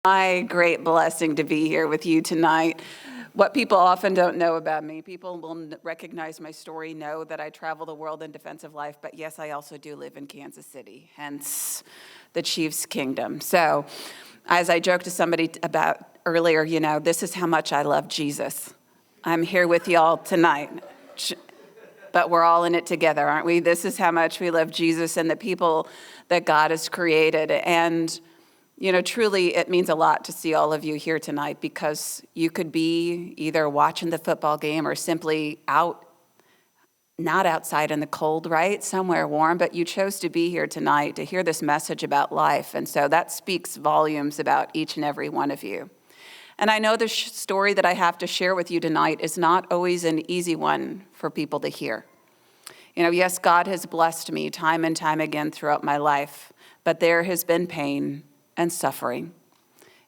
My great blessing to be here with you tonight. What people often don't know about me, people will recognize my story, know that I travel the world in defense of life, but yes, I also do live in Kansas City, hence the Chiefs Kingdom. So as I joked to somebody about earlier, this is how much I love Jesus. I'm here with y'all tonight, but we're all in it together, aren't we? This is how much we love Jesus and the people that God has created. And truly, it means a lot to see all of you here tonight because you could be either watching the football game or simply out, not outside in the cold, right? Somewhere warm, but you chose to be here tonight to hear this message about life. And so that speaks volumes about each and every one of you. And I know the story that I have to share with you tonight is not always an easy one for people to hear. Yes, God has blessed me time and time again throughout my life, but there has been pain and suffering.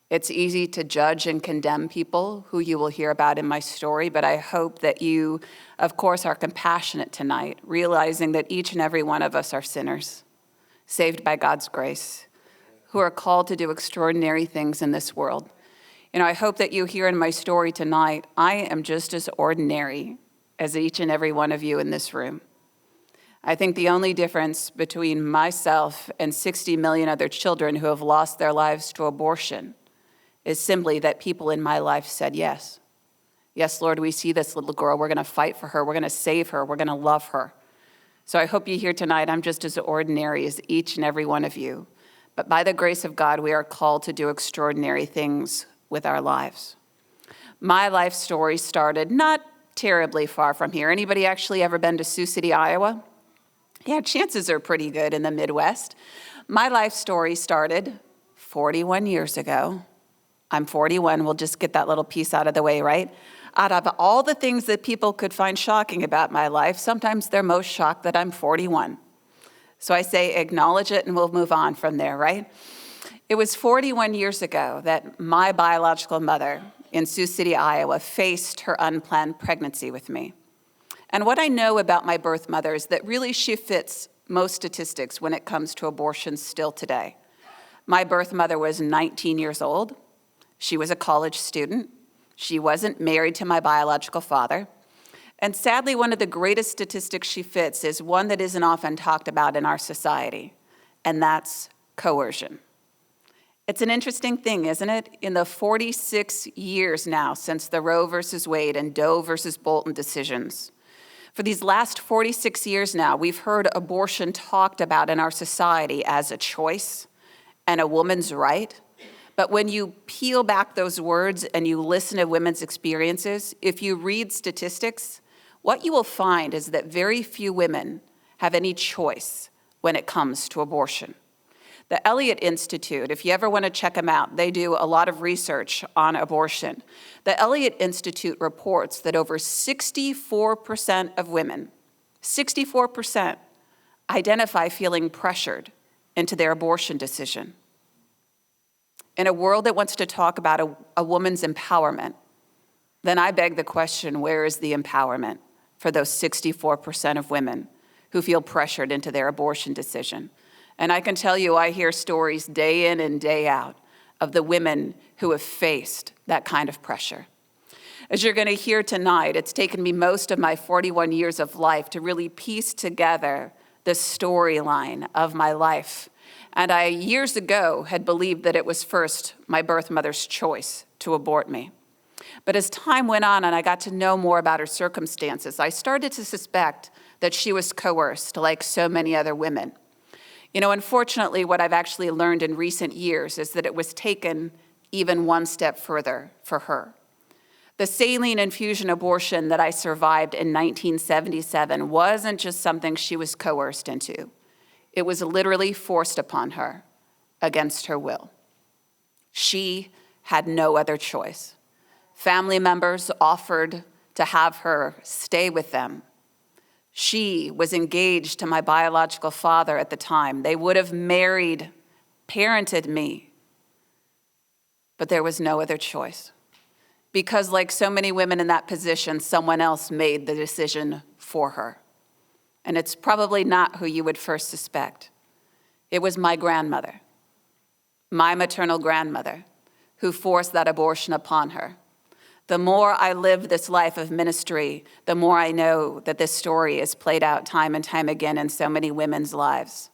It's easy to judge and condemn people who you will hear about in my story, but I hope that you, of course, are compassionate tonight, realizing that each and every one of us are sinners, saved by God's grace, who are called to do extraordinary things in this world. I hope that you hear in my story tonight, I am just as ordinary as each and every one of you in this room. I think the only difference between myself and 60 million other children who have lost their lives to abortion is simply that people in my life said yes. Yes, Lord, we see this little girl. We're going to fight for her. We're going to save her. We're going to love her. So I hope you hear tonight, I'm just as ordinary as each and every one of you. But by the grace of God, we are called to do extraordinary things with our lives. My life story started not terribly far from here. Anybody actually ever been to Sioux City, Iowa? Yeah, chances are pretty good in the Midwest. My life story started 41 years ago. I'm 41. We'll just get that little piece out of the way, right? Out of all the things that people could find shocking about my life, sometimes they're most shocked that I'm 41. So I say acknowledge it and we'll move on from there, right? It was 41 years ago that my biological mother in Sioux City, Iowa, faced her unplanned pregnancy with me. And what I know about my birth mother is that really she fits most statistics when it comes to abortion still today. My birth mother was 19 years old. She was a college student. She wasn't married to my biological father. And sadly, one of the greatest statistics she fits is one that isn't often talked about in our society, and that's coercion. It's an interesting thing, isn't it? In the 46 years now since the Roe versus Wade and Doe versus Bolton decisions, for these last 46 years now, we've heard abortion talked about in our society as a choice and a woman's right. But when you peel back those words and you listen to women's experiences, if you read statistics, what you will find is that very few women have any choice when it comes to abortion. The Elliott Institute, if you ever want to check them out, they do a lot of research on abortion. The Elliott Institute reports that over 64% of women, 64%, identify feeling pressured into their abortion decision. In a world that wants to talk about a woman's empowerment, then I beg the question, where is the empowerment for those 64% of women who feel pressured into their abortion decision? And I can tell you, I hear stories day in and day out of the women who have faced that kind of pressure. As you're going to hear tonight, it's taken me most of my 41 years of life to really piece together the storyline of my life. And I, years ago, had believed that it was first my birth mother's choice to abort me. But as time went on and I got to know more about her circumstances, I started to suspect that she was coerced, like so many other women. Unfortunately, what I've actually learned in recent years is that it was taken even one step further for her. The Saline Infusion Abortion that I survived in 1977 wasn't just something she was coerced into. It was literally forced upon her against her will. She had no other choice. Family members offered to have her stay with them. She was engaged to my biological father at the time. They would have married, parented me, but there was no other choice. Because like so many women in that position, someone else made the decision for her. And it's probably not who you would first suspect. It was my grandmother, my maternal grandmother, who forced that abortion upon her. The more I live this life of ministry, the more I know that this story is played out time and time again in so many women's lives.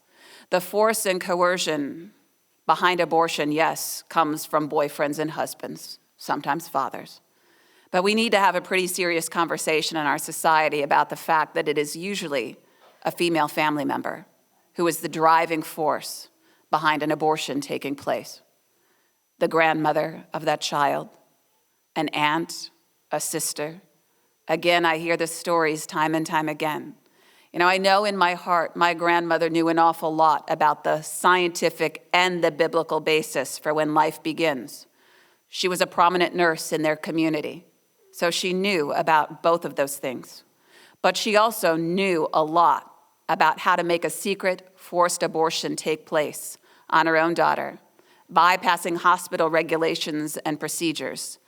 The force and coercion behind abortion, yes, comes from boyfriends and husbands, sometimes fathers. But we need to have a pretty serious conversation in our society about the fact that it is usually a female family member who is the driving force behind an abortion taking place. The grandmother of that child, an aunt, a sister. Again, I hear the stories time and time again. I know in my heart my grandmother knew an awful lot about the scientific and the biblical basis for when life begins. She was a prominent nurse in their community, so she knew about both of those things. But she also knew a lot about how to make a secret forced abortion take place on her own daughter, bypassing hospital regulations and procedures,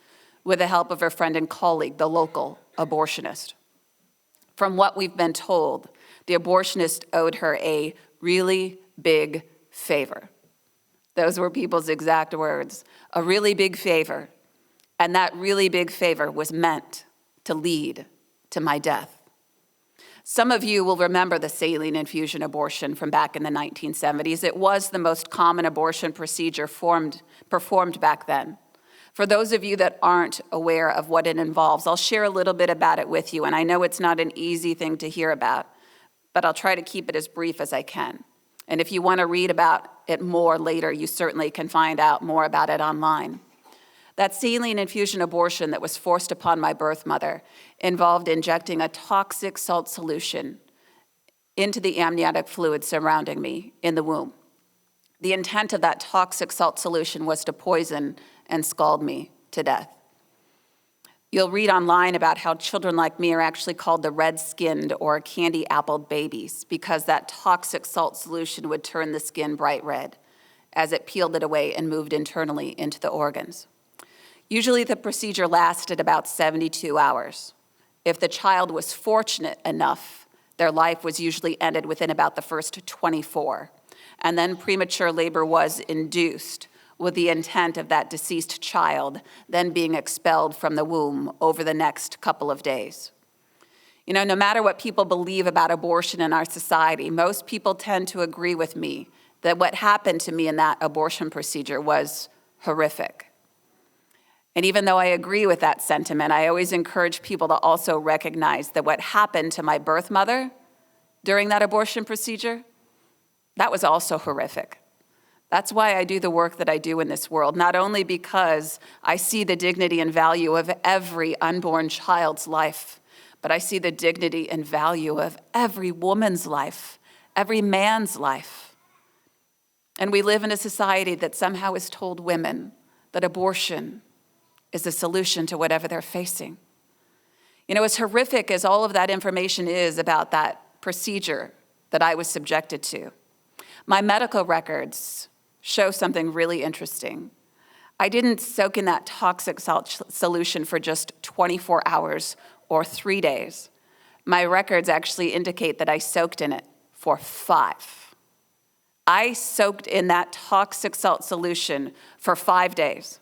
with the help of her friend and colleague, the local abortionist. From what we've been told, the abortionist owed her a really big favor. Those were people's exact words, a really big favor. And that really big favor was meant to lead to my death. Some of you will remember the saline infusion abortion from back in the 1970s. It was the most common abortion procedure performed back then. For those of you that aren't aware of what it involves, I'll share a little bit about it with you, and I know it's not an easy thing to hear about, but I'll try to keep it as brief as I can. And if you want to read about it more later, you certainly can find out more about it online. That saline infusion abortion that was forced upon my birth mother involved injecting a toxic salt solution into the amniotic fluid surrounding me in the womb. The intent of that toxic salt solution was to poison and scald me to death. You'll read online about how children like me are actually called the red-skinned or candy-appled babies because that toxic salt solution would turn the skin bright red as it peeled it away and moved internally into the organs. Usually the procedure lasted about 72 hours. If the child was fortunate enough, their life was usually ended within about the first 24. And then premature labor was induced with the intent of that deceased child then being expelled from the womb over the next couple of days. No matter what people believe about abortion in our society, most people tend to agree with me that what happened to me in that abortion procedure was horrific. And even though I agree with that sentiment, I always encourage people to also recognize that what happened to my birth mother during that abortion procedure, that was also horrific. That's why I do the work that I do in this world, not only because I see the dignity and value of every unborn child's life, but I see the dignity and value of every woman's life, every man's life. And we live in a society that somehow has told women that abortion is the solution to whatever they're facing. As horrific as all of that information is about that procedure that I was subjected to, my medical records show something really interesting. I didn't soak in that toxic salt solution for just 24 hours or 3 days. My records actually indicate that I soaked in it for 5. I soaked in that toxic salt solution for 5 days,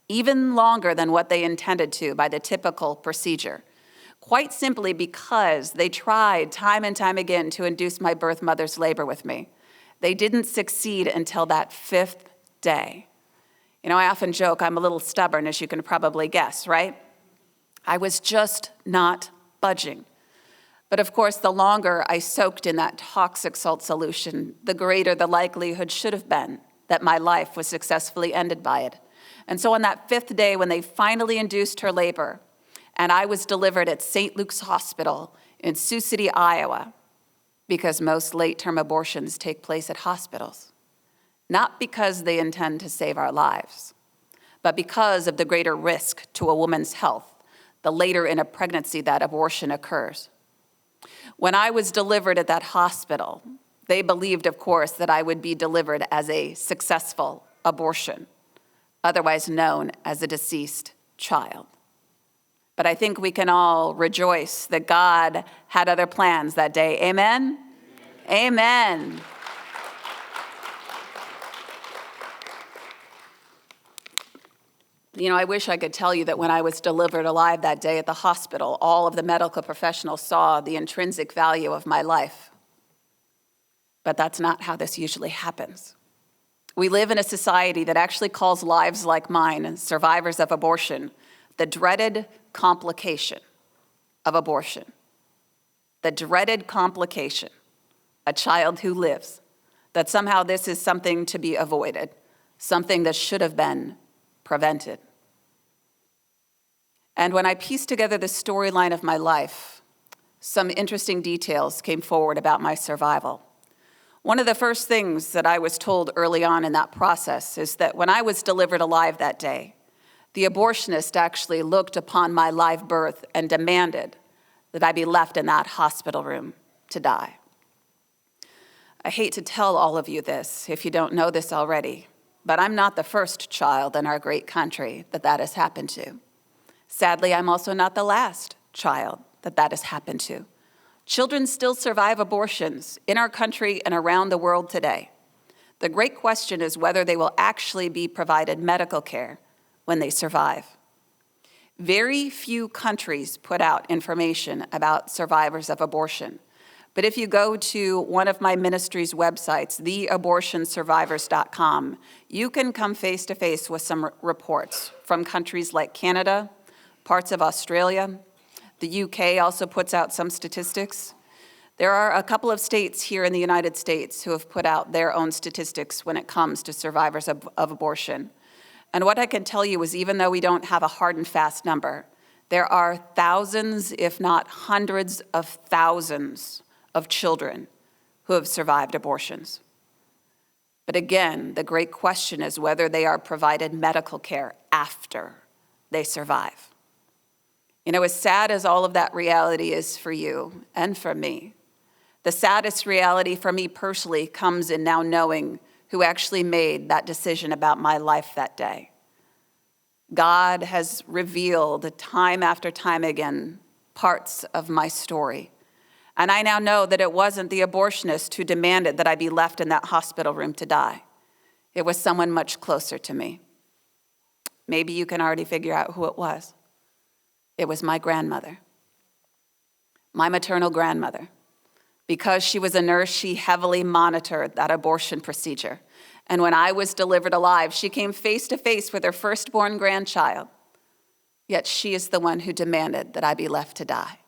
even longer than what they intended to by the typical procedure, quite simply because they tried time and time again to induce my birth mother's labor with me. They didn't succeed until that 5th day. I often joke I'm a little stubborn, as you can probably guess, right? I was just not budging. But of course, the longer I soaked in that toxic salt solution, the greater the likelihood should have been that my life was successfully ended by it. And so on that 5th day, when they finally induced her labor, and I was delivered at St. Luke's Hospital in Sioux City, Iowa, because most late-term abortions take place at hospitals, not because they intend to save our lives, but because of the greater risk to a woman's health the later in a pregnancy that abortion occurs. When I was delivered at that hospital, they believed, of course, that I would be delivered as a successful abortion, otherwise known as a deceased child. But I think we can all rejoice that God had other plans that day. Amen? Amen. I wish I could tell you that when I was delivered alive that day at the hospital, all of the medical professionals saw the intrinsic value of my life. But that's not how this usually happens. We live in a society that actually calls lives like mine, survivors of abortion, the dreaded complication of abortion. The dreaded complication, a child who lives, that somehow this is something to be avoided, something that should have been prevented. And when I pieced together the storyline of my life, some interesting details came forward about my survival. One of the first things that I was told early on in that process is that when I was delivered alive that day, the abortionist actually looked upon my live birth and demanded that I be left in that hospital room to die. I hate to tell all of you this if you don't know this already, but I'm not the first child in our great country that has happened to. Sadly, I'm also not the last child that has happened to. Children still survive abortions in our country and around the world today. The great question is whether they will actually be provided medical care when they survive. Very few countries put out information about survivors of abortion. But if you go to one of my ministry's websites, theabortionsurvivors.com, you can come face to face with some reports from countries like Canada, parts of Australia. The UK also puts out some statistics. There are a couple of states here in the United States who have put out their own statistics when it comes to survivors of abortion. And what I can tell you is even though we don't have a hard and fast number, there are thousands, if not hundreds of thousands of children who have survived abortions. But again, the great question is whether they are provided medical care after they survive. As sad as all of that reality is for you and for me, the saddest reality for me personally comes in now knowing who actually made that decision about my life that day. God has revealed time after time again parts of my story. And I now know that it wasn't the abortionist who demanded that I be left in that hospital room to die. It was someone much closer to me. Maybe you can already figure out who it was. It was my grandmother, my maternal grandmother. Because she was a nurse, she heavily monitored that abortion procedure. And when I was delivered alive, she came face to face with her firstborn grandchild. Yet she is the one who demanded that I be left to die.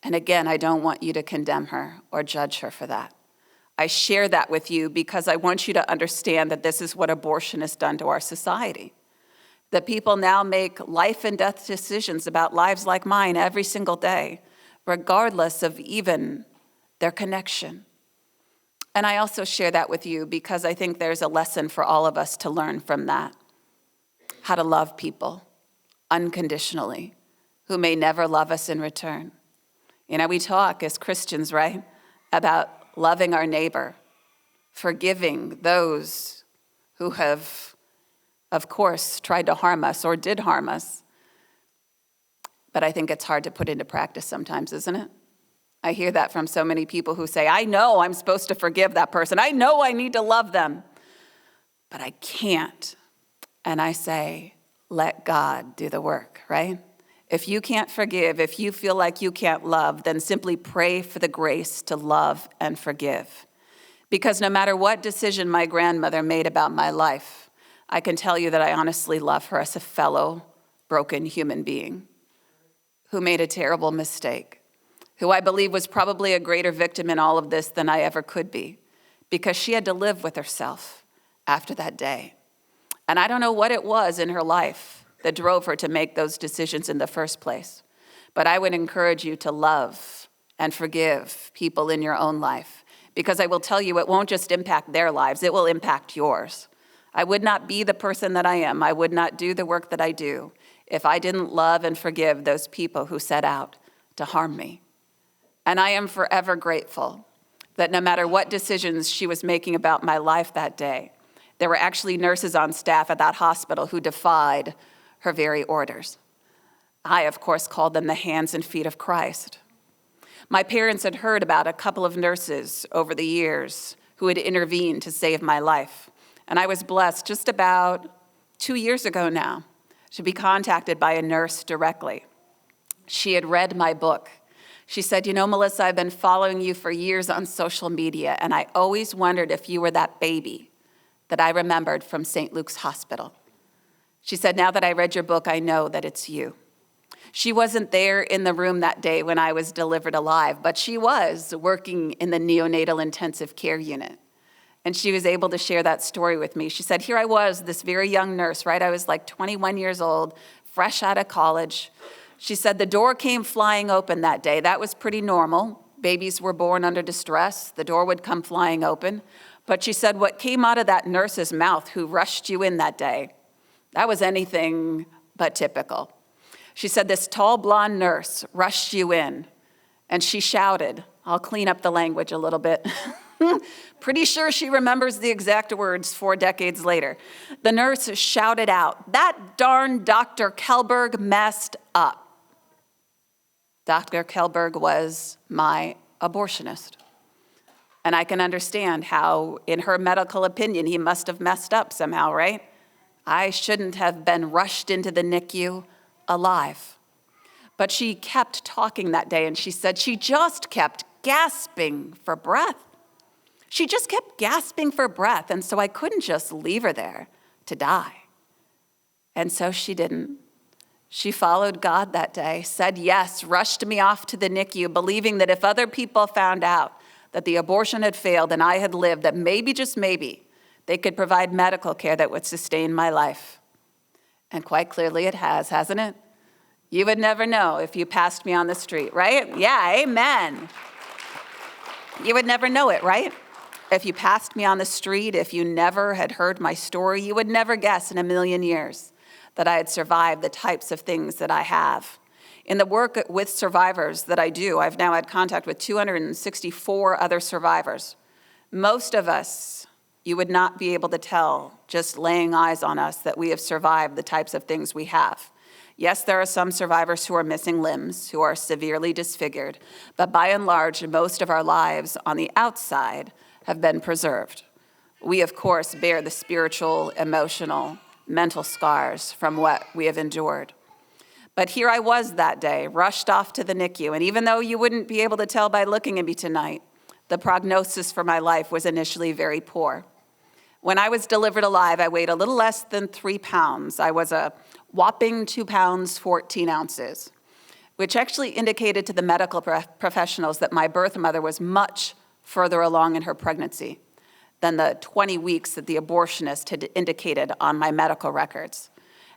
And again, I don't want you to condemn her or judge her for that. I share that with you because I want you to understand that this is what abortion has done to our society. That people now make life and death decisions about lives like mine every single day, regardless of even their connection. And I also share that with you because I think there's a lesson for all of us to learn from that. How to love people unconditionally who may never love us in return. We talk as Christians, right, about loving our neighbor, forgiving those who have, of course, tried to harm us or did harm us. But I think it's hard to put into practice sometimes, isn't it? I hear that from so many people who say, I know I'm supposed to forgive that person. I know I need to love them, but I can't. And I say, let God do the work, right? If you can't forgive, if you feel like you can't love, then simply pray for the grace to love and forgive. Because no matter what decision my grandmother made about my life, I can tell you that I honestly love her as a fellow broken human being who made a terrible mistake, who I believe was probably a greater victim in all of this than I ever could be, because she had to live with herself after that day. And I don't know what it was in her life that drove her to make those decisions in the first place. But I would encourage you to love and forgive people in your own life, because I will tell you it won't just impact their lives, it will impact yours. I would not be the person that I am, I would not do the work that I do if I didn't love and forgive those people who set out to harm me. And I am forever grateful that no matter what decisions she was making about my life that day, there were actually nurses on staff at that hospital who defied her very orders. I, of course, called them the hands and feet of Christ. My parents had heard about a couple of nurses over the years who had intervened to save my life. And I was blessed just about 2 years ago now, to be contacted by a nurse directly. She had read my book. She said, Melissa, I've been following you for years on social media, and I always wondered if you were that baby that I remembered from St. Luke's Hospital. She said, now that I read your book, I know that it's you. She wasn't there in the room that day when I was delivered alive, but she was working in the neonatal intensive care unit. And she was able to share that story with me. She said, here I was, this very young nurse, right? I was like 21 years old, fresh out of college. She said the door came flying open that day. That was pretty normal. Babies were born under distress. The door would come flying open. But she said what came out of that nurse's mouth who rushed you in that day, that was anything but typical. She said this tall blonde nurse rushed you in, and she shouted, I'll clean up the language a little bit. Pretty sure she remembers the exact words 4 decades later. The nurse shouted out, that darn Dr. Kellberg messed up. Dr. Kellberg was my abortionist. And I can understand how, in her medical opinion, he must have messed up somehow, right? I shouldn't have been rushed into the NICU alive. But she kept talking that day, and she said she just kept gasping for breath. She just kept gasping for breath, and so I couldn't just leave her there to die. And so she didn't. She followed God that day, said yes, rushed me off to the NICU, believing that if other people found out that the abortion had failed and I had lived, that maybe, just maybe, they could provide medical care that would sustain my life. And quite clearly it has, hasn't it? You would never know if you passed me on the street, right? Yeah, amen. You would never know it, right? If you passed me on the street, if you never had heard my story, you would never guess in a million years that I had survived the types of things that I have. In the work with survivors that I do, I've now had contact with 264 other survivors. Most of us, you would not be able to tell, just laying eyes on us, that we have survived the types of things we have. Yes, there are some survivors who are missing limbs, who are severely disfigured, but by and large, most of our lives on the outside have been preserved. We, of course, bear the spiritual, emotional, mental scars from what we have endured. But here I was that day, rushed off to the NICU, and even though you wouldn't be able to tell by looking at me tonight, the prognosis for my life was initially very poor. When I was delivered alive, I weighed a little less than 3 pounds. I was a whopping 2 pounds, 14 ounces, which actually indicated to the medical professionals that my birth mother was much further along in her pregnancy than the 20 weeks that the abortionist had indicated on my medical records.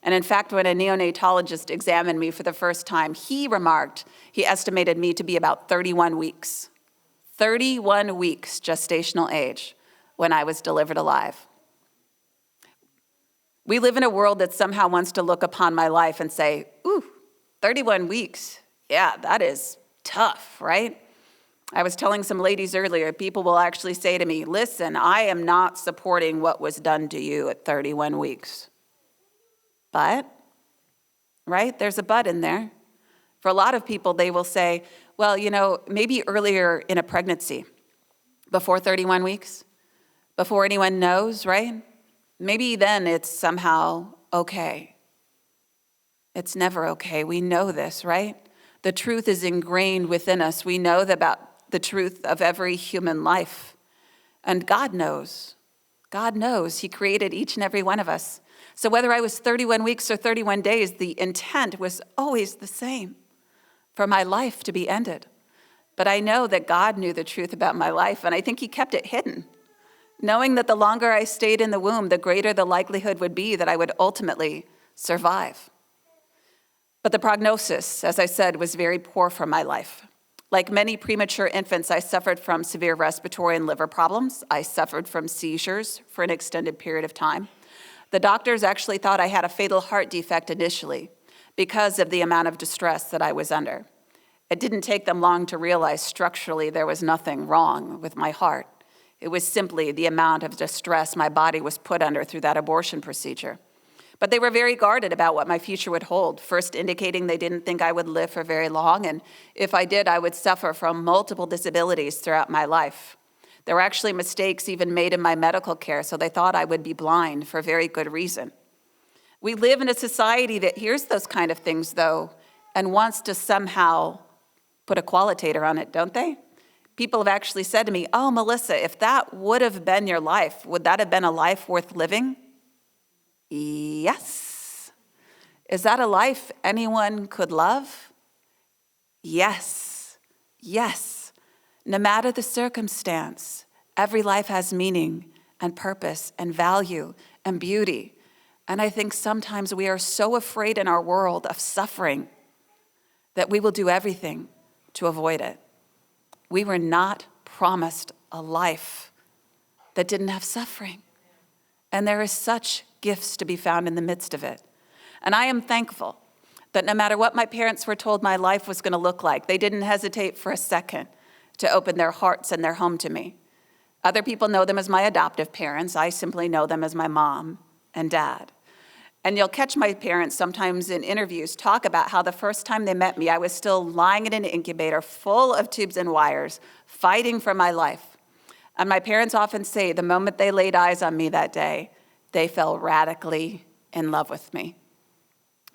And in fact, when a neonatologist examined me for the first time, he remarked he estimated me to be about 31 weeks. 31 weeks gestational age when I was delivered alive. We live in a world that somehow wants to look upon my life and say, ooh, 31 weeks, yeah, that is tough, right? I was telling some ladies earlier, people will actually say to me, listen, I am not supporting what was done to you at 31 weeks. But, right, there's a but in there. For a lot of people, they will say, well, maybe earlier in a pregnancy, before 31 weeks, before anyone knows, right? Maybe then it's somehow okay. It's never okay. We know this, right? The truth is ingrained within us. We know about the truth of every human life. And God knows. God knows. He created each and every one of us. So whether I was 31 weeks or 31 days, the intent was always the same, for my life to be ended. But I know that God knew the truth about my life, and I think he kept it hidden, knowing that the longer I stayed in the womb, the greater the likelihood would be that I would ultimately survive. But the prognosis, as I said, was very poor for my life. Like many premature infants, I suffered from severe respiratory and liver problems. I suffered from seizures for an extended period of time. The doctors actually thought I had a fatal heart defect initially because of the amount of distress that I was under. It didn't take them long to realize structurally there was nothing wrong with my heart. It was simply the amount of distress my body was put under through that abortion procedure. But they were very guarded about what my future would hold, first indicating they didn't think I would live for very long, and if I did, I would suffer from multiple disabilities throughout my life. There were actually mistakes even made in my medical care, so they thought I would be blind for very good reason. We live in a society that hears those kind of things, though, and wants to somehow put a qualitator on it, don't they? People have actually said to me, oh, Melissa, if that would have been your life, would that have been a life worth living? Yes. Is that a life anyone could love? Yes. Yes. No matter the circumstance, every life has meaning and purpose and value and beauty. And I think sometimes we are so afraid in our world of suffering that we will do everything to avoid it. We were not promised a life that didn't have suffering. And there is such gifts to be found in the midst of it. And I am thankful that no matter what my parents were told my life was going to look like, they didn't hesitate for a second to open their hearts and their home to me. Other people know them as my adoptive parents. I simply know them as my mom and dad. And you'll catch my parents sometimes in interviews talk about how the first time they met me, I was still lying in an incubator full of tubes and wires, fighting for my life. And my parents often say the moment they laid eyes on me that day, they fell radically in love with me.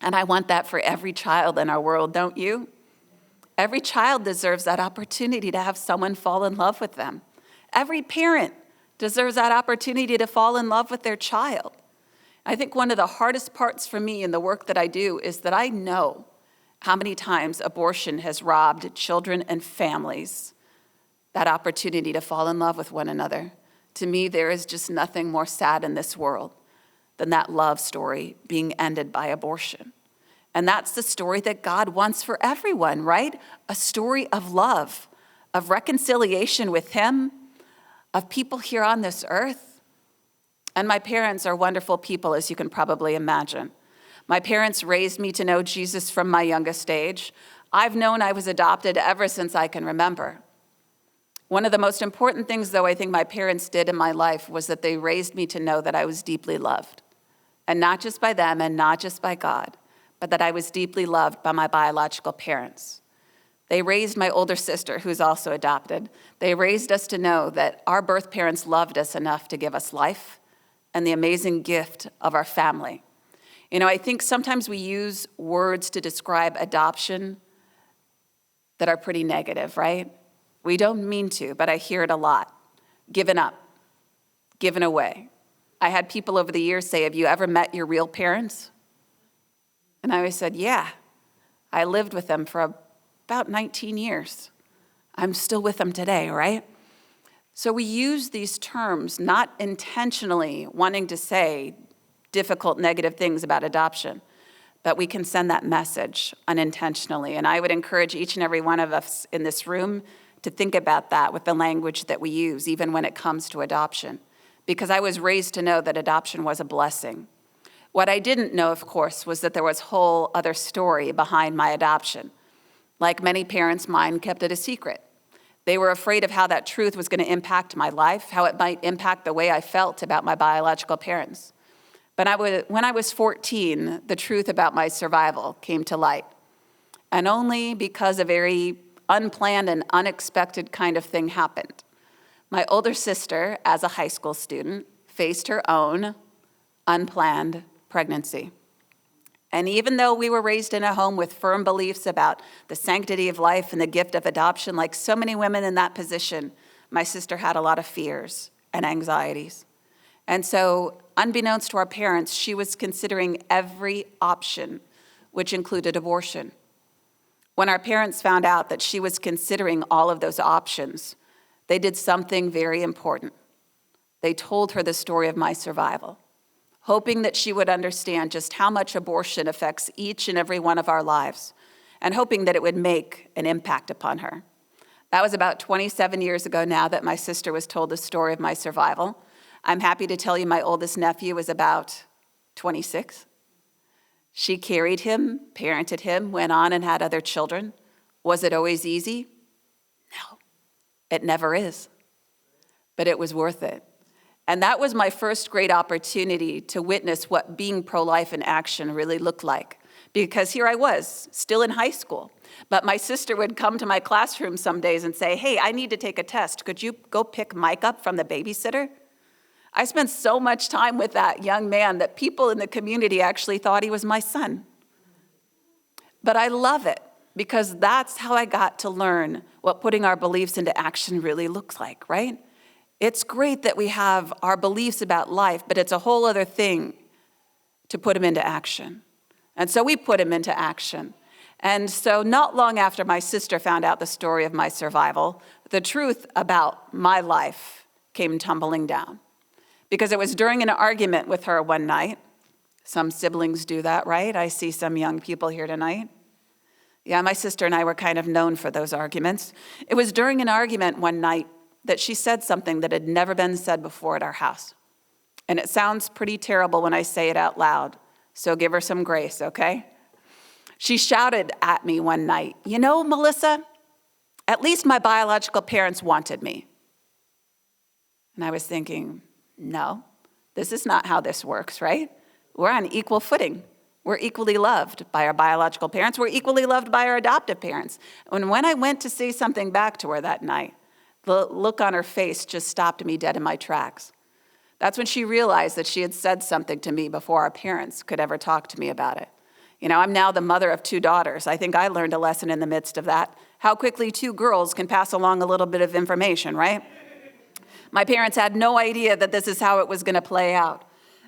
And I want that for every child in our world, don't you? Every child deserves that opportunity to have someone fall in love with them. Every parent deserves that opportunity to fall in love with their child. I think one of the hardest parts for me in the work that I do is that I know how many times abortion has robbed children and families that opportunity to fall in love with one another. To me, there is just nothing more sad in this world than that love story being ended by abortion. And that's the story that God wants for everyone, right? A story of love, of reconciliation with Him, of people here on this earth. And my parents are wonderful people, as you can probably imagine. My parents raised me to know Jesus from my youngest age. I've known I was adopted ever since I can remember. One of the most important things, though, I think my parents did in my life was that they raised me to know that I was deeply loved. And not just by them and not just by God, but that I was deeply loved by my biological parents. They raised my older sister, who's also adopted. They raised us to know that our birth parents loved us enough to give us life and the amazing gift of our family. You know, I think sometimes we use words to describe adoption that are pretty negative, right? We don't mean to, but I hear it a lot. Given up, given away. I had people over the years say, have you ever met your real parents? And I always said, yeah. I lived with them for about 19 years. I'm still with them today, right? So we use these terms not intentionally wanting to say difficult, negative things about adoption, but we can send that message unintentionally. And I would encourage each and every one of us in this room to think about that with the language that we use, even when it comes to adoption, because I was raised to know that adoption was a blessing. What I didn't know, of course, was that there was a whole other story behind my adoption. Like many parents, mine kept it a secret. They were afraid of how that truth was going to impact my life, how it might impact the way I felt about my biological parents. But when I was 14, the truth about my survival came to light. And only because a very unplanned and unexpected kind of thing happened. My older sister, as a high school student, faced her own unplanned pregnancy. And even though we were raised in a home with firm beliefs about the sanctity of life and the gift of adoption, like so many women in that position, my sister had a lot of fears and anxieties. And so, unbeknownst to our parents, she was considering every option, which included abortion. When our parents found out that she was considering all of those options, they did something very important. They told her the story of my survival, hoping that she would understand just how much abortion affects each and every one of our lives, and hoping that it would make an impact upon her. That was about 27 years ago now that my sister was told the story of my survival. I'm happy to tell you my oldest nephew was about 26. She carried him, parented him, went on and had other children. Was it always easy? No, it never is. But it was worth it. And that was my first great opportunity to witness what being pro-life in action really looked like. Because here I was, still in high school. But my sister would come to my classroom some days and say, hey, I need to take a test. Could you go pick Mike up from the babysitter? I spent so much time with that young man that people in the community actually thought he was my son. But I love it because that's how I got to learn what putting our beliefs into action really looks like, right? It's great that we have our beliefs about life, but it's a whole other thing to put them into action. And so we put them into action. And so not long after my sister found out the story of my survival, the truth about my life came tumbling down. Because it was during an argument with her one night. Some siblings do that, right? I see some young people here tonight. Yeah, my sister and I were kind of known for those arguments. It was during an argument one night that she said something that had never been said before at our house. And it sounds pretty terrible when I say it out loud, so give her some grace, okay? She shouted at me one night, "You know, Melissa, at least my biological parents wanted me." And I was thinking, no, this is not how this works, right? We're on equal footing. We're equally loved by our biological parents. We're equally loved by our adoptive parents. And when I went to say something back to her that night, the look on her face just stopped me dead in my tracks. That's when she realized that she had said something to me before our parents could ever talk to me about it. You know, I'm now the mother of 2 daughters. I think I learned a lesson in the midst of that, how quickly 2 girls can pass along a little bit of information, right? My parents had no idea that this is how it was going to play out.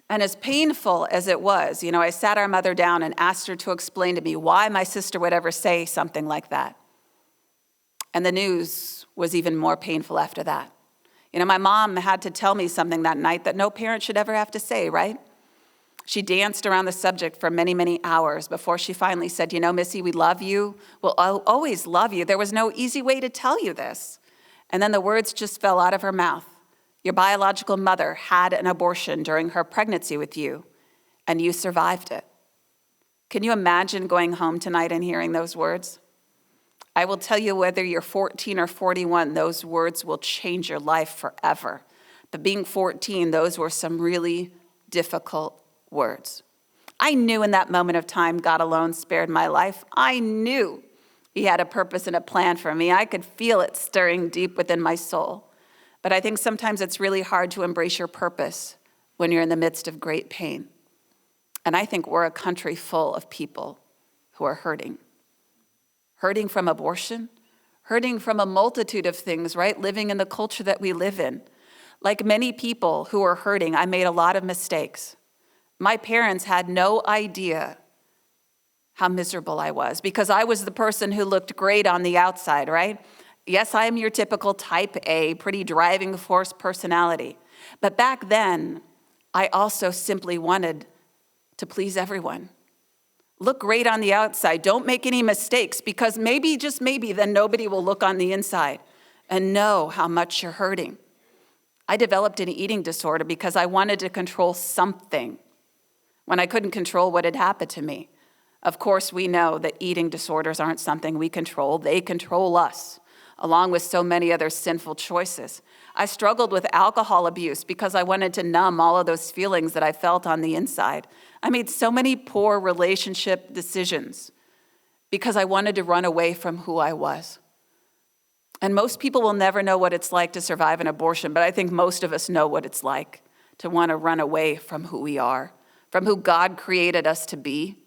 And as painful as it was, you know, I sat our mother down and asked her to explain to me why my sister would ever say something like that. And the news was even more painful after that. You know, my mom had to tell me something that night that no parent should ever have to say, right? She danced around the subject for many, many hours before she finally said, "You know, Missy, we love you. We'll always love you. There was no easy way to tell you this." And then the words just fell out of her mouth. "Your biological mother had an abortion during her pregnancy with you, and you survived it." Can you imagine going home tonight and hearing those words? I will tell you, whether you're 14 or 41, those words will change your life forever. But being 14, those were some really difficult words. I knew in that moment of time God alone spared my life. I knew He had a purpose and a plan for me. I could feel it stirring deep within my soul. But I think sometimes it's really hard to embrace your purpose when you're in the midst of great pain. And I think we're a country full of people who are hurting. Hurting from abortion, hurting from a multitude of things, right? Living in the culture that we live in. Like many people who are hurting, I made a lot of mistakes. My parents had no idea how miserable I was because I was the person who looked great on the outside, right? Yes, I am your typical type A, pretty driving force personality. But back then, I also simply wanted to please everyone. Look great on the outside. Don't make any mistakes because maybe, just maybe, then nobody will look on the inside and know how much you're hurting. I developed an eating disorder because I wanted to control something when I couldn't control what had happened to me. Of course, we know that eating disorders aren't something we control. They control us, along with so many other sinful choices. I struggled with alcohol abuse because I wanted to numb all of those feelings that I felt on the inside. I made so many poor relationship decisions because I wanted to run away from who I was. And most people will never know what it's like to survive an abortion, but I think most of us know what it's like to want to run away from who we are, from who God created us to be.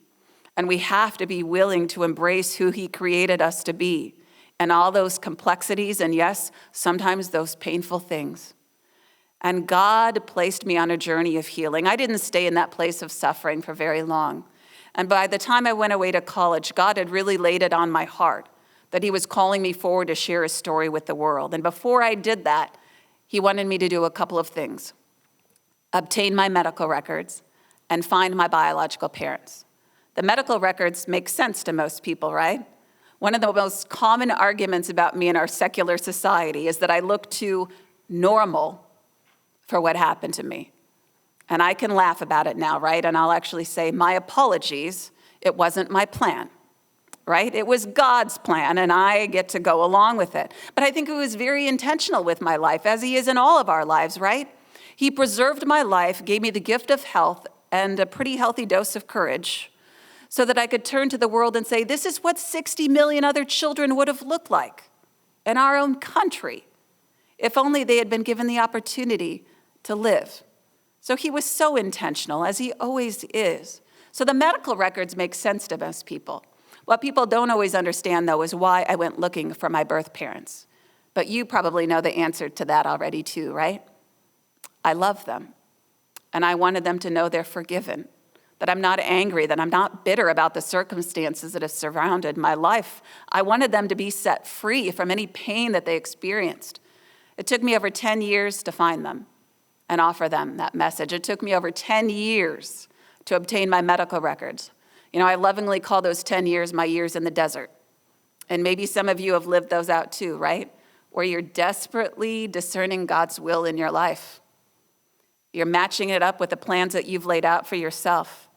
And we have to be willing to embrace who He created us to be and all those complexities and, yes, sometimes those painful things. And God placed me on a journey of healing. I didn't stay in that place of suffering for very long. And by the time I went away to college, God had really laid it on my heart that He was calling me forward to share His story with the world. And before I did that, He wanted me to do a couple of things: obtain my medical records and find my biological parents. The medical records make sense to most people, right? One of the most common arguments about me in our secular society is that I look too normal for what happened to me. And I can laugh about it now, right? And I'll actually say, my apologies, it wasn't my plan, right? It was God's plan, and I get to go along with it. But I think He was very intentional with my life, as He is in all of our lives, right? He preserved my life, gave me the gift of health and a pretty healthy dose of courage so that I could turn to the world and say, this is what 60 million other children would have looked like in our own country if only they had been given the opportunity to live. So he was so intentional, as he always is. So the medical records make sense to most people. What people don't always understand, though, is why I went looking for my birth parents. But you probably know the answer to that already, too, right? I love them, and I wanted them to know they're forgiven, that I'm not angry, that I'm not bitter about the circumstances that have surrounded my life. I wanted them to be set free from any pain that they experienced. It took me over 10 years to find them and offer them that message. It took me over 10 years to obtain my medical records. I lovingly call those 10 years my years in the desert. And maybe some of you have lived those out too, right? Where you're desperately discerning God's will in your life. You're matching it up with the plans that you've laid out for yourself.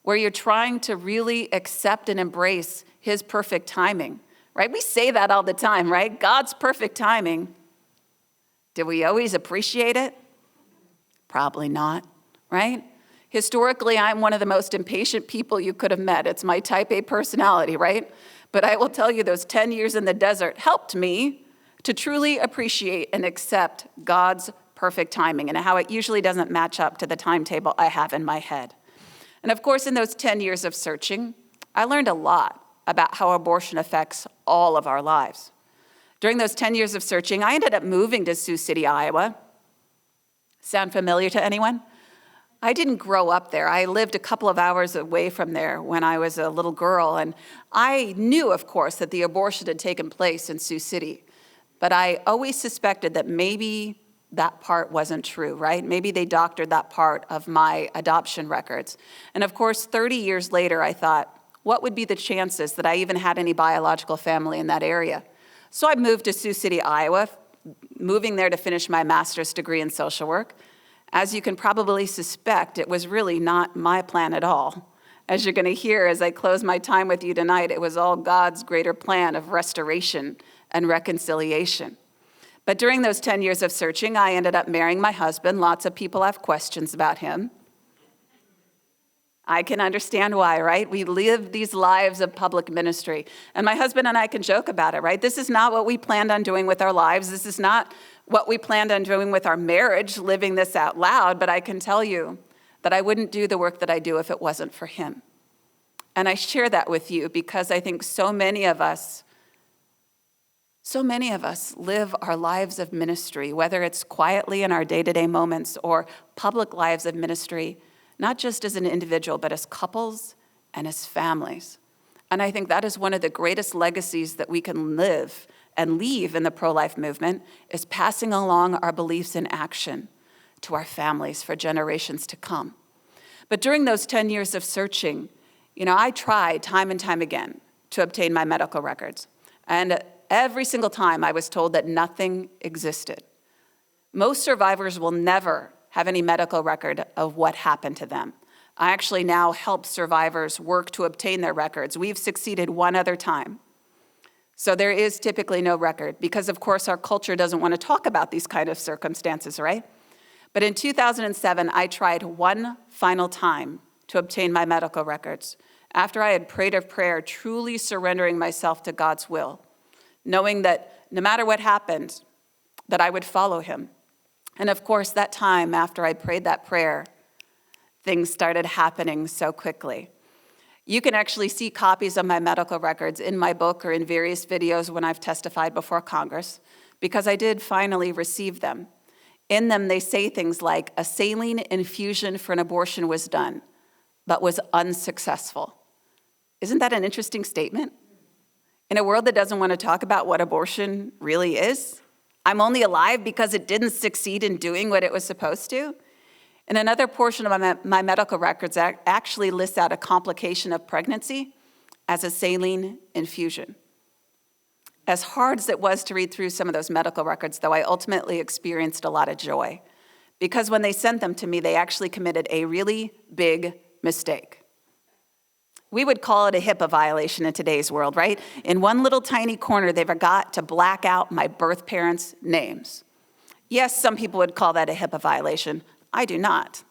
Where you're trying to really accept and embrace his perfect timing, right? We say that all the time, right? God's perfect timing. Do we always appreciate it? Probably not, right? Historically, I'm one of the most impatient people you could have met. It's my type A personality, right? But I will tell you, those 10 years in the desert helped me to truly appreciate and accept God's perfect timing and how it usually doesn't match up to the timetable I have in my head. And of course, in those 10 years of searching, I learned a lot about how abortion affects all of our lives. During those 10 years of searching, I ended up moving to Sioux City, Iowa. Sound familiar to anyone? I didn't grow up there. I lived a couple of hours away from there when I was a little girl, and I knew, of course, that the abortion had taken place in Sioux City. But I always suspected that maybe that part wasn't true, right? Maybe they doctored that part of my adoption records. And of course, 30 years later, I thought, what would be the chances that I even had any biological family in that area? So I moved to Sioux City, Iowa, moving there to finish my master's degree in social work. As you can probably suspect, it was really not my plan at all. As you're going to hear as I close my time with you tonight, it was all God's greater plan of restoration and reconciliation. But during those 10 years of searching, I ended up marrying my husband. Lots of people have questions about him. I can understand why, right? We live these lives of public ministry. And my husband and I can joke about it, right? This is not what we planned on doing with our lives. This is not what we planned on doing with our marriage, living this out loud. But I can tell you that I wouldn't do the work that I do if it wasn't for him. And I share that with you because I think so many of us live our lives of ministry, whether it's quietly in our day-to-day moments or public lives of ministry, not just as an individual, but as couples and as families. And I think that is one of the greatest legacies that we can live and leave in the pro-life movement, is passing along our beliefs in action to our families for generations to come. But during those 10 years of searching, I tried time and time again to obtain my medical records. And every single time I was told that nothing existed. Most survivors will never have any medical record of what happened to them. I actually now help survivors work to obtain their records. We've succeeded one other time. So there is typically no record because, of course, our culture doesn't want to talk about these kind of circumstances, right? But in 2007, I tried one final time to obtain my medical records after I had prayed a prayer, truly surrendering myself to God's will, knowing that no matter what happened, that I would follow him. And of course, that time after I prayed that prayer, things started happening so quickly. You can actually see copies of my medical records in my book or in various videos when I've testified before Congress, because I did finally receive them. In them, they say things like, a saline infusion for an abortion was done, but was unsuccessful. Isn't that an interesting statement? In a world that doesn't want to talk about what abortion really is, I'm only alive because it didn't succeed in doing what it was supposed to. And another portion of my medical records actually lists out a complication of pregnancy as a saline infusion. As hard as it was to read through some of those medical records, though, I ultimately experienced a lot of joy. Because when they sent them to me, they actually committed a really big mistake. We would call it a HIPAA violation in today's world, right? In one little tiny corner, they forgot to black out my birth parents' names. Yes, some people would call that a HIPAA violation. I do not.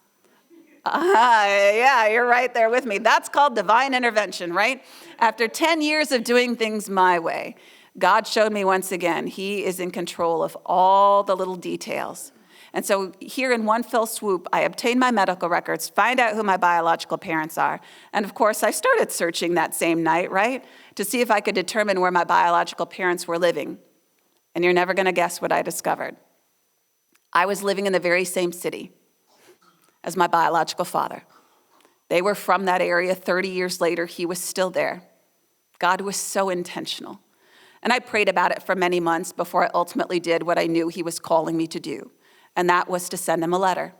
Yeah, you're right there with me. That's called divine intervention, right? After 10 years of doing things my way, God showed me once again, he is in control of all the little details. And so here in one fell swoop, I obtained my medical records, find out who my biological parents are. And of course, I started searching that same night, right, to see if I could determine where my biological parents were living. And you're never going to guess what I discovered. I was living in the very same city as my biological father. They were from that area. 30 years later, he was still there. God was so intentional. And I prayed about it for many months before I ultimately did what I knew he was calling me to do, and that was to send him a letter.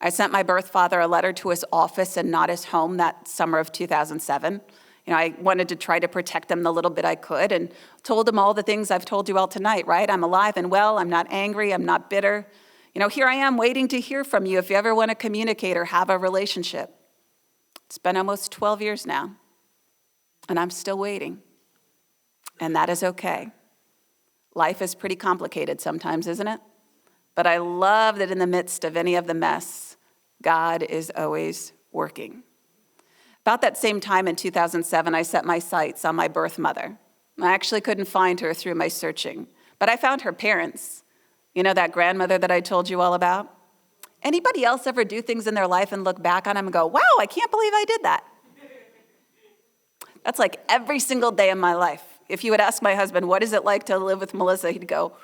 I sent my birth father a letter to his office and not his home that summer of 2007. I wanted to try to protect him the little bit I could and told him all the things I've told you all tonight, right? I'm alive and well. I'm not angry. I'm not bitter. Here I am waiting to hear from you if you ever want to communicate or have a relationship. It's been almost 12 years now, and I'm still waiting. And that is okay. Life is pretty complicated sometimes, isn't it? But I love that in the midst of any of the mess, God is always working. About that same time in 2007, I set my sights on my birth mother. I actually couldn't find her through my searching, but I found her parents. That grandmother that I told you all about? Anybody else ever do things in their life and look back on them and go, wow, I can't believe I did that? That's like every single day of my life. If you would ask my husband, what is it like to live with Melissa? He'd go,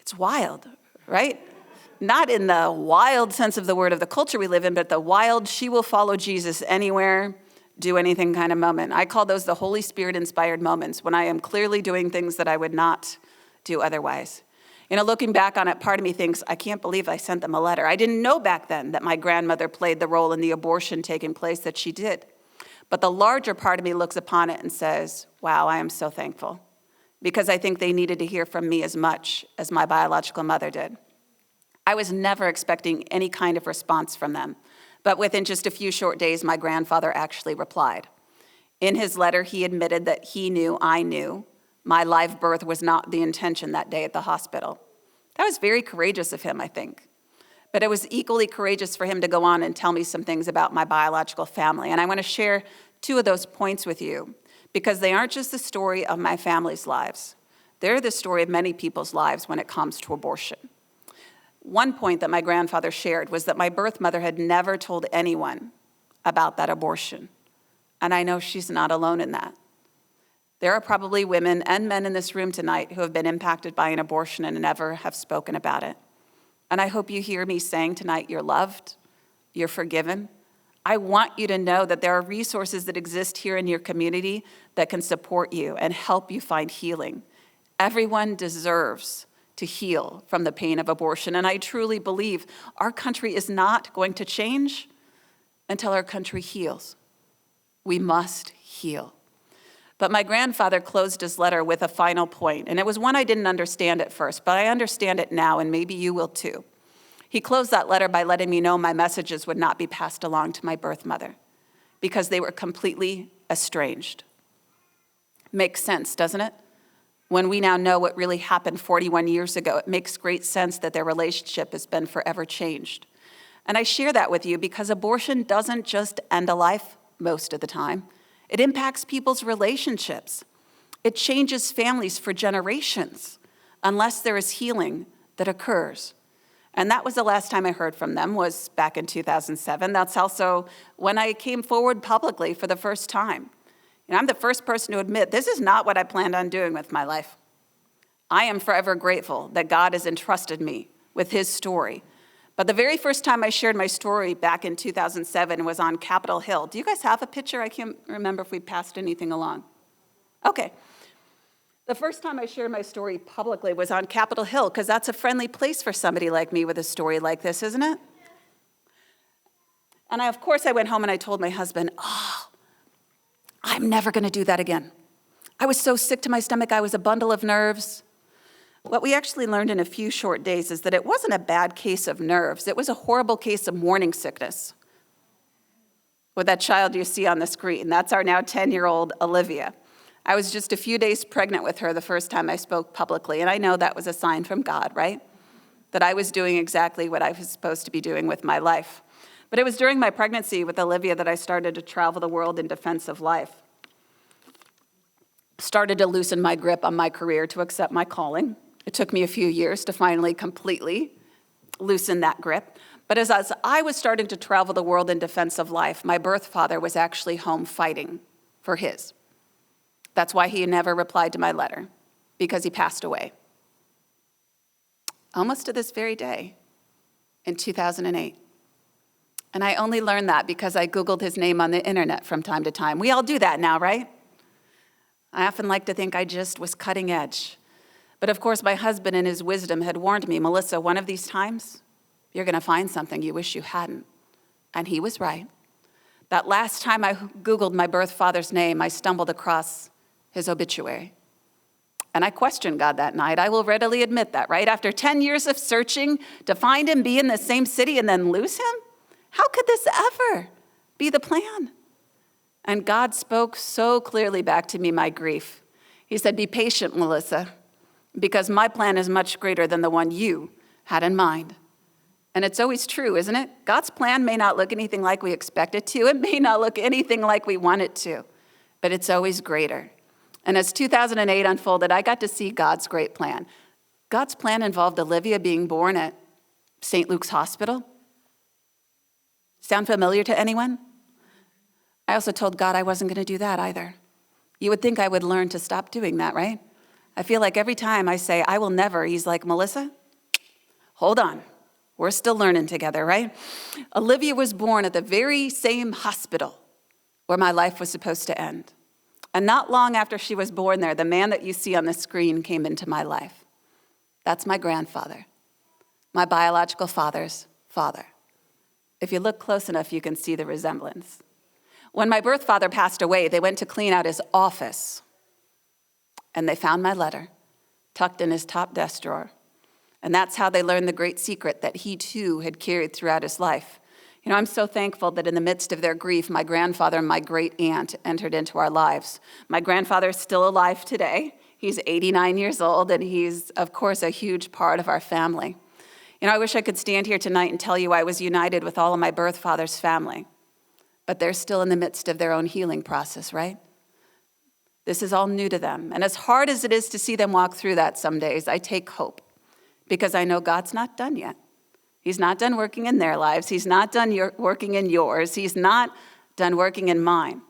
it's wild, right? Not in the wild sense of the word of the culture we live in, but the wild, she will follow Jesus anywhere, do anything kind of moment. I call those the Holy Spirit-inspired moments when I am clearly doing things that I would not do otherwise. Looking back on it, part of me thinks, I can't believe I sent them a letter. I didn't know back then that my grandmother played the role in the abortion taking place that she did. But the larger part of me looks upon it and says, wow, I am so thankful, because I think they needed to hear from me as much as my biological mother did. I was never expecting any kind of response from them, but within just a few short days, my grandfather actually replied. In his letter, he admitted that he knew I knew my live birth was not the intention that day at the hospital. That was very courageous of him, I think. But it was equally courageous for him to go on and tell me some things about my biological family. And I want to share two of those points with you, because they aren't just the story of my family's lives. They're the story of many people's lives when it comes to abortion. One point that my grandfather shared was that my birth mother had never told anyone about that abortion. And I know she's not alone in that. There are probably women and men in this room tonight who have been impacted by an abortion and never have spoken about it. And I hope you hear me saying tonight, you're loved, you're forgiven. I want you to know that there are resources that exist here in your community that can support you and help you find healing. Everyone deserves to heal from the pain of abortion. And I truly believe our country is not going to change until our country heals. We must heal. But my grandfather closed his letter with a final point, and it was one I didn't understand at first, but I understand it now, and maybe you will too. He closed that letter by letting me know my messages would not be passed along to my birth mother because they were completely estranged. Makes sense, doesn't it? When we now know what really happened 41 years ago, it makes great sense that their relationship has been forever changed. And I share that with you because abortion doesn't just end a life most of the time. It impacts people's relationships. It changes families for generations unless there is healing that occurs. And that was the last time I heard from them, was back in 2007. That's also when I came forward publicly for the first time. I'm the first person to admit this is not what I planned on doing with my life. I am forever grateful that God has entrusted me with his story. But the very first time I shared my story back in 2007 was on Capitol Hill. Do you guys have a picture? I can't remember if we passed anything along. Okay. The first time I shared my story publicly was on Capitol Hill, because that's a friendly place for somebody like me with a story like this, isn't it? And of course, I went home and I told my husband, I'm never going to do that again. I was so sick to my stomach, I was a bundle of nerves. What we actually learned in a few short days is that it wasn't a bad case of nerves. It was a horrible case of morning sickness. With that child you see on the screen, that's our now 10-year-old Olivia. I was just a few days pregnant with her the first time I spoke publicly, and I know that was a sign from God, right? That I was doing exactly what I was supposed to be doing with my life. But it was during my pregnancy with Olivia that I started to travel the world in defense of life. Started to loosen my grip on my career to accept my calling. It took me a few years to finally completely loosen that grip. But as I was starting to travel the world in defense of life, my birth father was actually home fighting for his. That's why he never replied to my letter, because he passed away. Almost to this very day, in 2008. And I only learned that because I Googled his name on the internet from time to time. We all do that now, right? I often like to think I just was cutting edge. But of course, my husband in his wisdom had warned me, Melissa, one of these times, you're going to find something you wish you hadn't. And he was right. That last time I Googled my birth father's name, I stumbled across his obituary. And I questioned God that night. I will readily admit that, right? After 10 years of searching to find him, be in the same city, and then lose him? How could this ever be the plan? And God spoke so clearly back to me my grief. He said, be patient, Melissa, because my plan is much greater than the one you had in mind. And it's always true, isn't it? God's plan may not look anything like we expect it to. It may not look anything like we want it to, but it's always greater. And as 2008 unfolded, I got to see God's great plan. God's plan involved Olivia being born at St. Luke's Hospital. Sound familiar to anyone? I also told God I wasn't going to do that either. You would think I would learn to stop doing that, right? I feel like every time I say, I will never, he's like, Melissa, hold on. We're still learning together, right? Olivia was born at the very same hospital where my life was supposed to end. And not long after she was born there, the man that you see on the screen came into my life. That's my grandfather, my biological father's father. If you look close enough, you can see the resemblance. When my birth father passed away, they went to clean out his office, and they found my letter tucked in his top desk drawer. And that's how they learned the great secret that he too had carried throughout his life. You know, I'm so thankful that in the midst of their grief, my grandfather and my great aunt entered into our lives. My grandfather is still alive today. He's 89 years old, and he's, of course, a huge part of our family. You know, I wish I could stand here tonight and tell you I was united with all of my birth father's family, but they're still in the midst of their own healing process, right? This is all new to them. And as hard as it is to see them walk through that some days, I take hope because I know God's not done yet. He's not done working in their lives. He's not done working in yours. He's not done working in mine.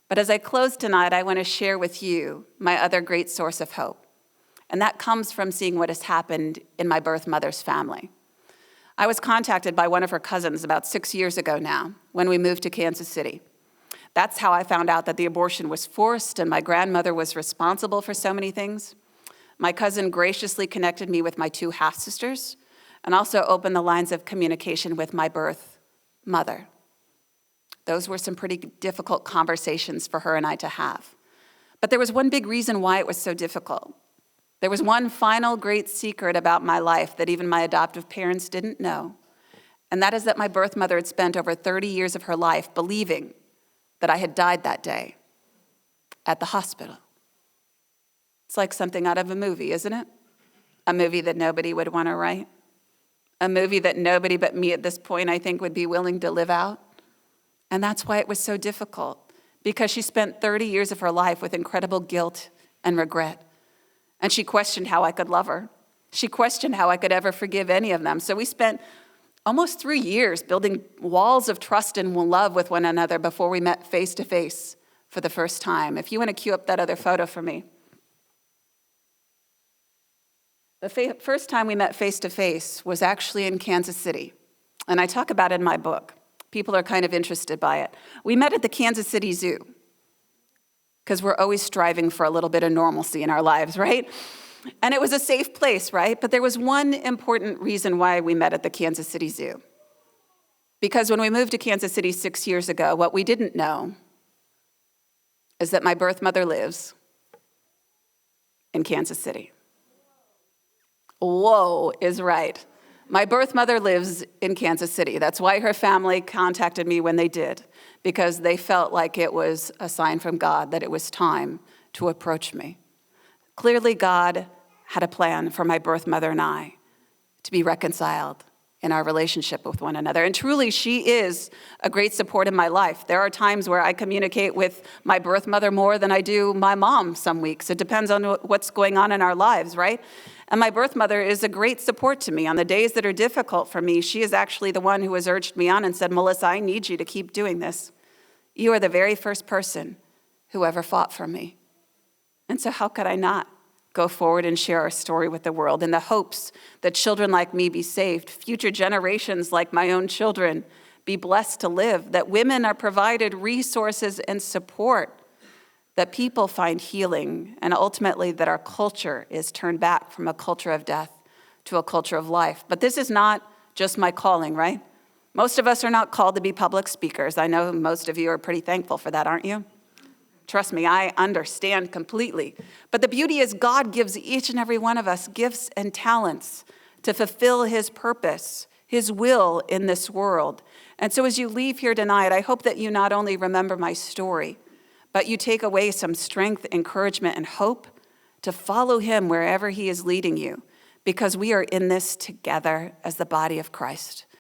But as I close tonight, I want to share with you my other great source of hope. And that comes from seeing what has happened in my birth mother's family. I was contacted by one of her cousins about 6 years ago now when we moved to Kansas City. That's how I found out that the abortion was forced and my grandmother was responsible for so many things. My cousin graciously connected me with my two half-sisters and also opened the lines of communication with my birth mother. Those were some pretty difficult conversations for her and I to have. But there was one big reason why it was so difficult. There was one final great secret about my life that even my adoptive parents didn't know, and that is that my birth mother had spent over 30 years of her life believing that I had died that day at the hospital. It's like something out of a movie, isn't it? A movie that nobody would want to write. A movie that nobody but me at this point, I think, would be willing to live out. And that's why it was so difficult, because she spent 30 years of her life with incredible guilt and regret. And she questioned how I could love her. She questioned how I could ever forgive any of them. So we spent almost 3 years building walls of trust and love with one another before we met face to face for the first time. If you want to cue up that other photo for me. The first time we met face to face was actually in Kansas City. And I talk about it in my book. People are kind of interested by it. We met at the Kansas City Zoo, because we're always striving for a little bit of normalcy in our lives, right? And it was a safe place, right? But there was one important reason why we met at the Kansas City Zoo. Because when we moved to Kansas City 6 years ago, what we didn't know is that my birth mother lives in Kansas City. Whoa is right. My birth mother lives in Kansas City. That's why her family contacted me when they did, because they felt like it was a sign from God that it was time to approach me. Clearly, God had a plan for my birth mother and I to be reconciled in our relationship with one another. And truly, she is a great support in my life. There are times where I communicate with my birth mother more than I do my mom some weeks. It depends on what's going on in our lives, right? And my birth mother is a great support to me. On the days that are difficult for me, she is actually the one who has urged me on and said, Melissa, I need you to keep doing this. You are the very first person who ever fought for me. And so how could I not go forward and share our story with the world in the hopes that children like me be saved, future generations like my own children be blessed to live, that women are provided resources and support, that people find healing, and ultimately that our culture is turned back from a culture of death to a culture of life. But this is not just my calling, right? Most of us are not called to be public speakers. I know most of you are pretty thankful for that, aren't you? Trust me, I understand completely. But the beauty is God gives each and every one of us gifts and talents to fulfill his purpose, his will in this world. And so as you leave here tonight, I hope that you not only remember my story, but you take away some strength, encouragement, and hope to follow him wherever he is leading you, because we are in this together as the body of Christ.